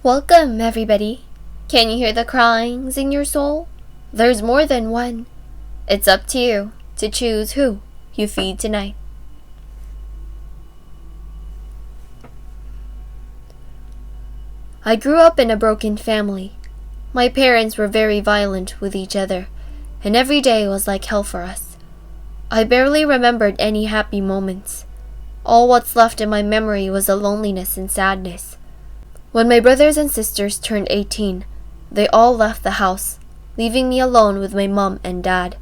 Welcome, everybody. Can you hear the cryings in your soul? There's more than one. It's up to you to choose who you feed tonight. I grew up in a broken family. My parents were very violent with each other, and every day was like hell for us. I barely remembered any happy moments. All what's left in my memory was the loneliness and sadness. When my brothers and sisters turned 18, they all left the house, leaving me alone with my mom and dad.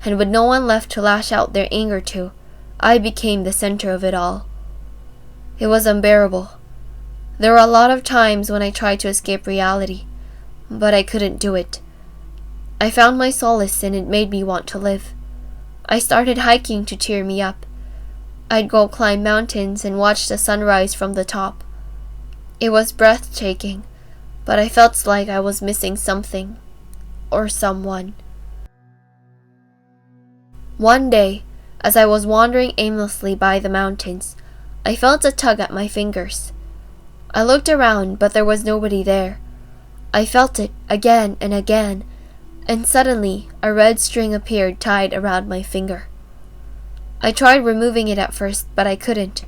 And with no one left to lash out their anger to, I became the center of it all. It was unbearable. There were a lot of times when I tried to escape reality, but I couldn't do it. I found my solace and it made me want to live. I started hiking to cheer me up. I'd go climb mountains and watch the sunrise from the top. It was breathtaking, but I felt like I was missing something or someone. One day, as I was wandering aimlessly by the mountains, I felt a tug at my fingers. I looked around, but there was nobody there. I felt it again and again, and suddenly a red string appeared tied around my finger. I tried removing it at first, but I couldn't.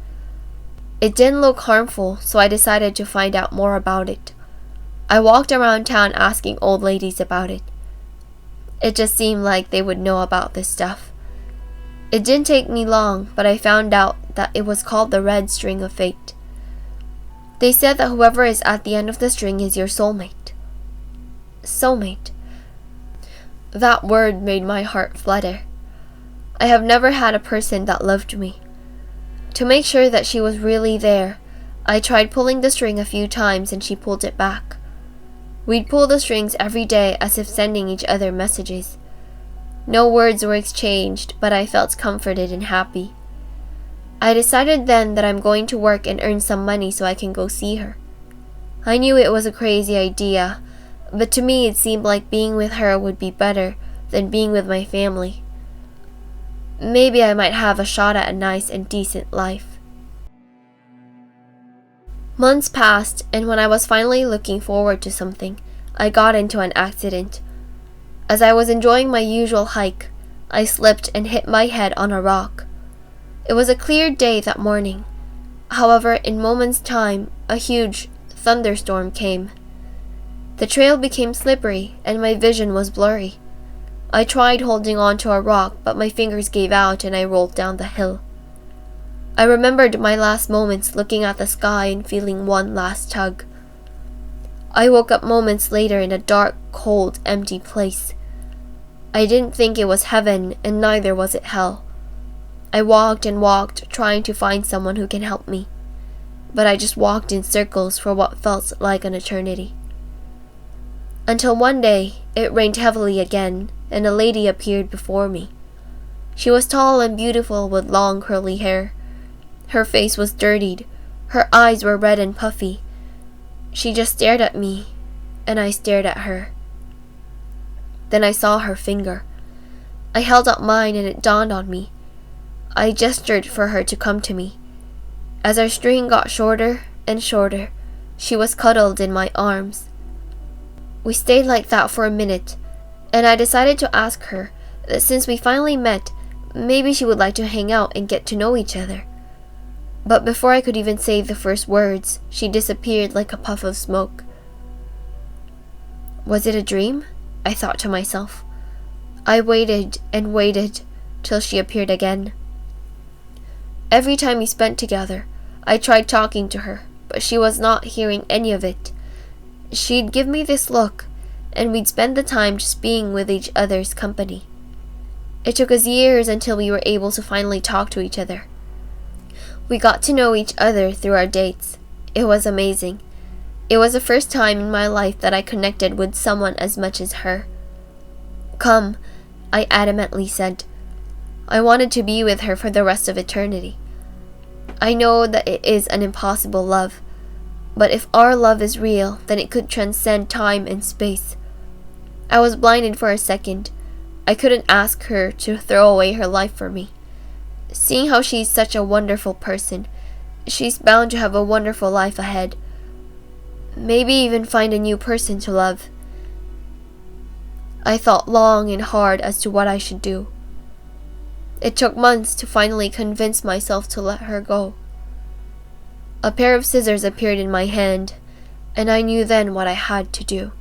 It didn't look harmful, so I decided to find out more about it. I walked around town asking old ladies about it. It just seemed like they would know about this stuff. It didn't take me long, but I found out that it was called the red string of fate. They said that whoever is at the end of the string is your soulmate. Soulmate. That word made my heart flutter. I have never had a person that loved me. To make sure that she was really there, I tried pulling the string a few times and she pulled it back. We'd pull the strings every day as if sending each other messages. No words were exchanged, but I felt comforted and happy. I decided then that I'm going to work and earn some money so I can go see her. I knew it was a crazy idea, but to me it seemed like being with her would be better than being with my family. Maybe I might have a shot at a nice and decent life. Months passed, and when I was finally looking forward to something, I got into an accident. As I was enjoying my usual hike, I slipped and hit my head on a rock. It was a clear day that morning. However, in moments' time, a huge thunderstorm came. The trail became slippery, and my vision was blurry. I tried holding on to a rock, but my fingers gave out and I rolled down the hill. I remembered my last moments looking at the sky and feeling one last tug. I woke up moments later in a dark, cold, empty place. I didn't think it was heaven, and neither was it hell. I walked and walked, trying to find someone who can help me. But I just walked in circles for what felt like an eternity. Until one day, it rained heavily again, and a lady appeared before me. She was tall and beautiful with long curly hair. Her face was dirtied. Her eyes were red and puffy. She just stared at me, and I stared at her. Then I saw her finger. I held up mine and it dawned on me. I gestured for her to come to me. As our string got shorter and shorter, she was cuddled in my arms. We stayed like that for a minute, and I decided to ask her that since we finally met, maybe she would like to hang out and get to know each other. But before I could even say the first words, she disappeared like a puff of smoke. Was it a dream? I thought to myself. I waited and waited till she appeared again. Every time we spent together, I tried talking to her, but she was not hearing any of it. She'd give me this look, and we'd spend the time just being with each other's company. It took us years until we were able to finally talk to each other. We got to know each other through our dates. It was amazing. It was the first time in my life that I connected with someone as much as her. Come, I adamantly said. I wanted to be with her for the rest of eternity. I know that it is an impossible love, but if our love is real, then it could transcend time and space. I was blinded for a second. I couldn't ask her to throw away her life for me. Seeing how she's such a wonderful person, she's bound to have a wonderful life ahead. Maybe even find a new person to love. I thought long and hard as to what I should do. It took months to finally convince myself to let her go. A pair of scissors appeared in my hand, and I knew then what I had to do.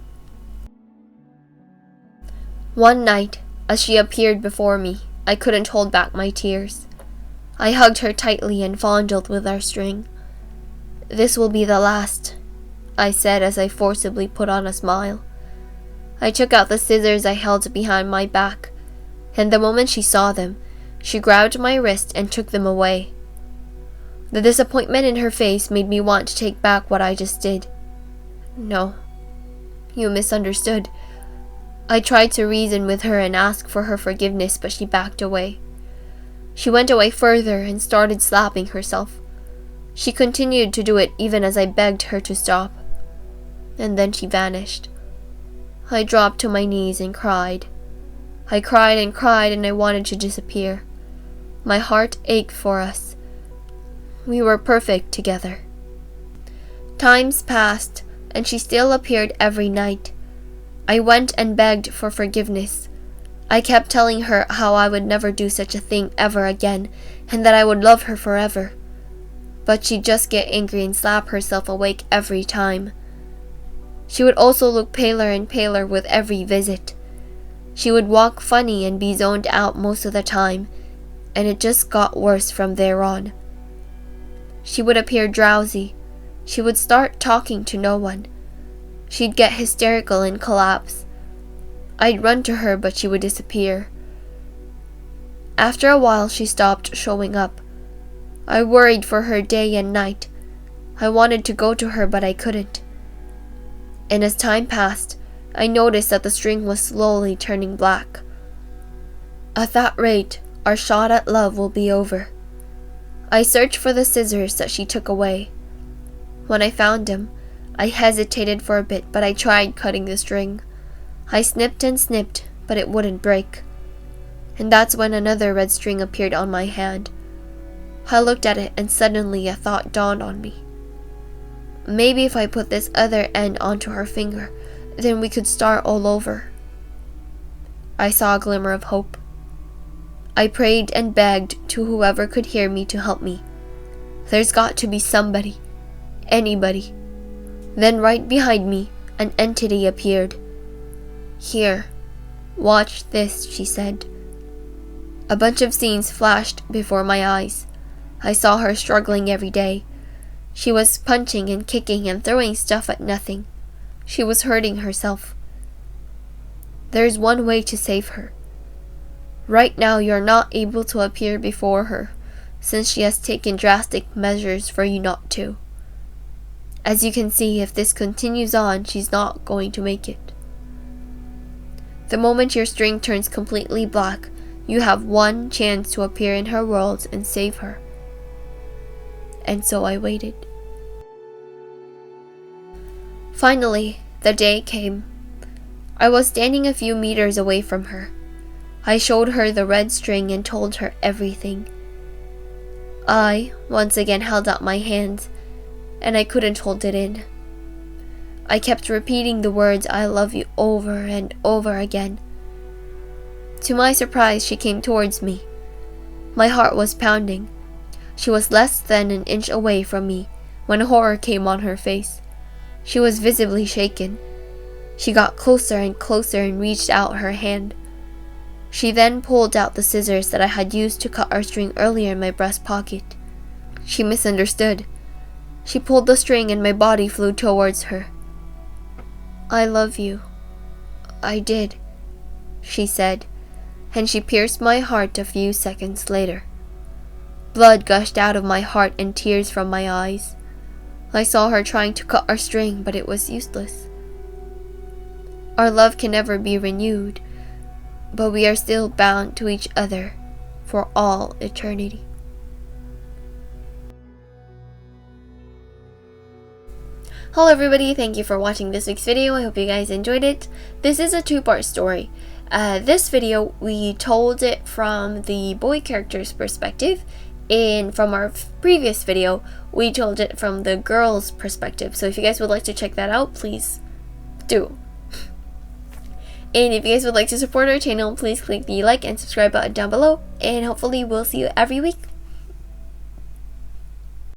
One night, as she appeared before me, I couldn't hold back my tears. I hugged her tightly and fondled with our string. "This will be the last," I said as I forcibly put on a smile. I took out the scissors I held behind my back, and the moment she saw them, she grabbed my wrist and took them away. The disappointment in her face made me want to take back what I just did. "No, you misunderstood." I tried to reason with her and ask for her forgiveness, but she backed away. She went away further and started slapping herself. She continued to do it even as I begged her to stop. And then she vanished. I dropped to my knees and cried. I cried and cried, and I wanted to disappear. My heart ached for us. We were perfect together. Times passed, and she still appeared every night. I went and begged for forgiveness. I kept telling her how I would never do such a thing ever again, and that I would love her forever. But she'd just get angry and slap herself awake every time. She would also look paler and paler with every visit. She would walk funny and be zoned out most of the time, and it just got worse from there on. She would appear drowsy. She would start talking to no one. She'd get hysterical and collapse. I'd run to her, but she would disappear. After a while, she stopped showing up. I worried for her day and night. I wanted to go to her, but I couldn't. And as time passed, I noticed that the string was slowly turning black. At that rate, our shot at love will be over. I searched for the scissors that she took away. When I found them, I hesitated for a bit, but I tried cutting the string. I snipped and snipped, but it wouldn't break. And that's when another red string appeared on my hand. I looked at it, and suddenly a thought dawned on me. Maybe if I put this other end onto her finger, then we could start all over. I saw a glimmer of hope. I prayed and begged to whoever could hear me to help me. There's got to be somebody, anybody. Then right behind me, an entity appeared. "Here, watch this," she said. A bunch of scenes flashed before my eyes. I saw her struggling every day. She was punching and kicking and throwing stuff at nothing. She was hurting herself. There's one way to save her. Right now you're not able to appear before her, since she has taken drastic measures for you not to. As you can see, if this continues on, she's not going to make it. The moment your string turns completely black, you have one chance to appear in her world and save her. And so I waited. Finally, the day came. I was standing a few meters away from her. I showed her the red string and told her everything. I once again held out my hands, and I couldn't hold it in. I kept repeating the words "I love you" over and over again. To my surprise, she came towards me. My heart was pounding. She was less than an inch away from me when horror came on her face. She was visibly shaken. She got closer and closer and reached out her hand. She then pulled out the scissors that I had used to cut our string earlier in my breast pocket. She misunderstood. She pulled the string and my body flew towards her. "I love you." "I did," she said, and she pierced my heart a few seconds later. Blood gushed out of my heart and tears from my eyes. I saw her trying to cut our string, but it was useless. Our love can never be renewed, but we are still bound to each other for all eternity. Hello everybody, thank you for watching this week's video. I hope you guys enjoyed it. This is a two-part story. This video, we told it from the boy character's perspective, and from our previous video, we told it from the girl's perspective. So if you guys would like to check that out, please do. And if you guys would like to support our channel, please click the like and subscribe button down below. And hopefully we'll see you every week.